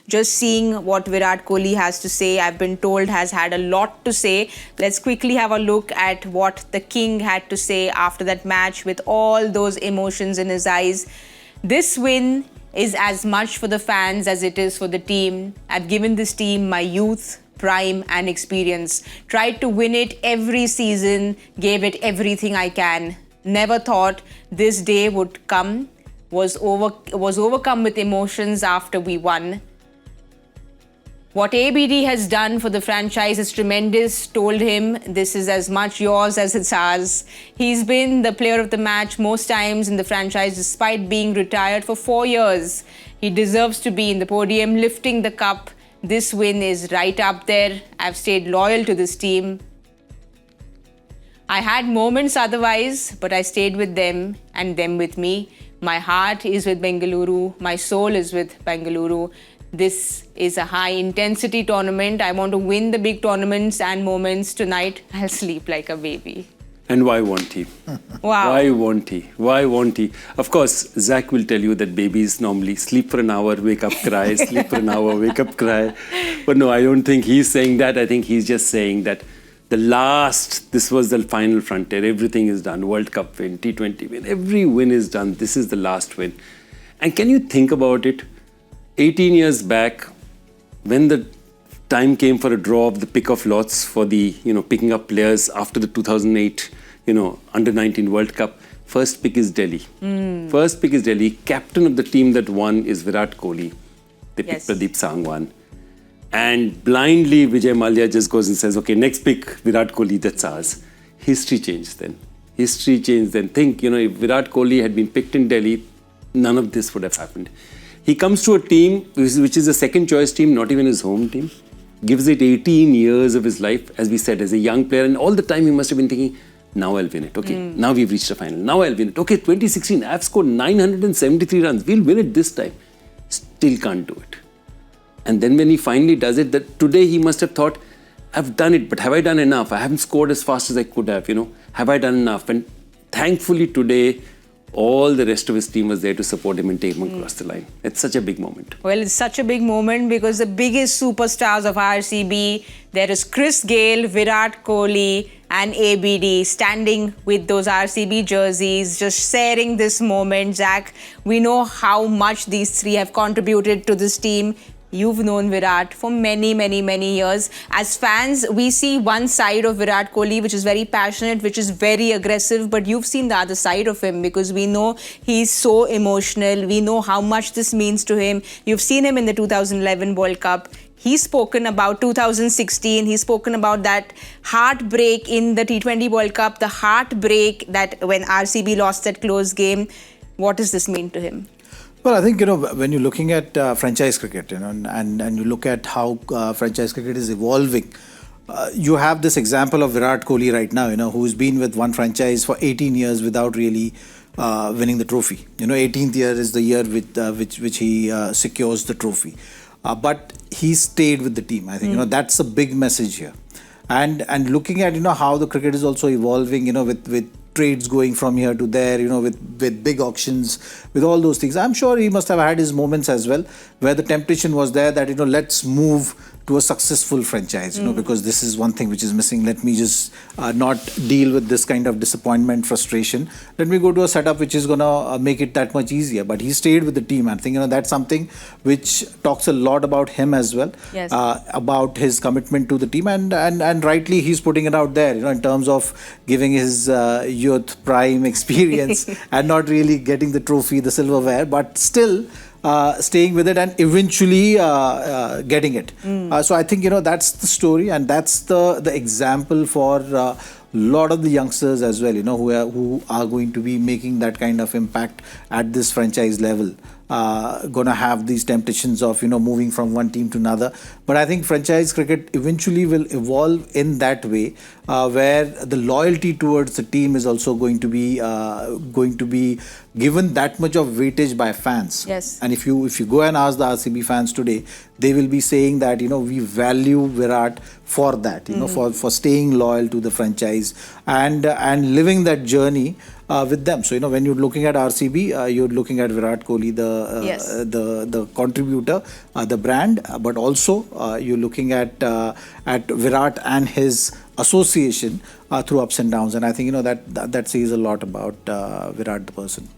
just seeing what Virat Kohli has to say, I've been told has had a lot to say. Let's quickly have a look at what the King had to say after that match with all those emotions in his eyes. This win is as much for the fans as it is for the team. I've given this team my youth, prime and experience. Tried to win it every season, gave it everything I can. Never thought this day would come. Was overcome with emotions after we won. What ABD has done for the franchise is tremendous. Told him this is as much yours as it's ours. He's been the player of the match most times in the franchise despite being retired for 4 years. He deserves to be in the podium lifting the cup. This win is right up there. I've stayed loyal to this team. I had moments otherwise, but I stayed with them and them with me. My heart is with Bengaluru. My soul is with Bengaluru. This is a high-intensity tournament. I want to win the big tournaments and moments. Tonight, I'll sleep like a baby. And why won't he? Wow. Why won't he? Why won't he? Of course, Zach will tell you that babies normally sleep for an hour, wake up, cry, sleep for an hour, wake up, cry. But no, I don't think he's saying that. I think he's just saying that this was the final frontier. Everything is done. World Cup win, T20 win. Every win is done. This is the last win. And can you think about it? 18 years back, when the time came for a draw of the pick of lots for the, picking up players after the 2008, under-19 World Cup, first pick is Delhi. First pick is Delhi. Captain of the team that won is Virat Kohli. They picked Pradeep Sangwan. And blindly, Vijay Mallya just goes and says, okay, next pick, Virat Kohli, that's ours. History changed then. History changed then. Think, if Virat Kohli had been picked in Delhi, none of this would have happened. He comes to a team which is a second choice team, not even his home team. Gives it 18 years of his life, as we said, as a young player. And all the time he must have been thinking, now I'll win it. Okay, now we've reached the final. Now I'll win it. Okay, 2016, I've scored 973 runs. We'll win it this time. Still can't do it. And then when he finally does it, that today he must have thought, I've done it, but have I done enough? I haven't scored as fast as I could have, Have I done enough? And thankfully today, all the rest of his team was there to support him and take him across the line. It's such a big moment. Well, it's such a big moment because the biggest superstars of RCB, there is Chris Gayle, Virat Kohli and ABD standing with those RCB jerseys, just sharing this moment. Zach, we know how much these three have contributed to this team. You've known Virat for many, many, many years. As fans, we see one side of Virat Kohli, which is very passionate, which is very aggressive, but you've seen the other side of him because we know he's so emotional. We know how much this means to him. You've seen him in the 2011 World Cup. He's spoken about 2016. He's spoken about that heartbreak in the T20 World Cup, the heartbreak that when RCB lost that close game. What does this mean to him? Well, I think, when you're looking at franchise cricket, and you look at how franchise cricket is evolving, you have this example of Virat Kohli right now, who's been with one franchise for 18 years without really winning the trophy. 18th year is the year with which he secures the trophy. But he stayed with the team. I think, that's a big message here. And looking at, how the cricket is also evolving, with trades going from here to there, with big auctions, with all those things. I'm sure he must have had his moments as well, where the temptation was there that, let's move to a successful franchise, because this is one thing which is missing. Let me just not deal with this kind of disappointment, frustration. Let me go to a setup which is going to make it that much easier. But he stayed with the team. I think, that's something which talks a lot about him as well, about his commitment to the team. And rightly, he's putting it out there, in terms of giving his youth prime experience and not really getting the trophy, the silverware, but still staying with it and eventually getting it. So I think, that's the story, and that's the example for a lot of the youngsters as well, who are going to be making that kind of impact at this franchise level. Going to have these temptations of, moving from one team to another. But I think franchise cricket eventually will evolve in that way, where the loyalty towards the team is also going to be given that much of weightage by fans. Yes. And if you go and ask the RCB fans today, they will be saying that we value Virat for that, for staying loyal to the franchise and living that journey with them. So when you're looking at RCB, you're looking at Virat Kohli, the contributor, the brand, but also you're looking at Virat and his association through ups and downs. And I think that says a lot about Virat the person.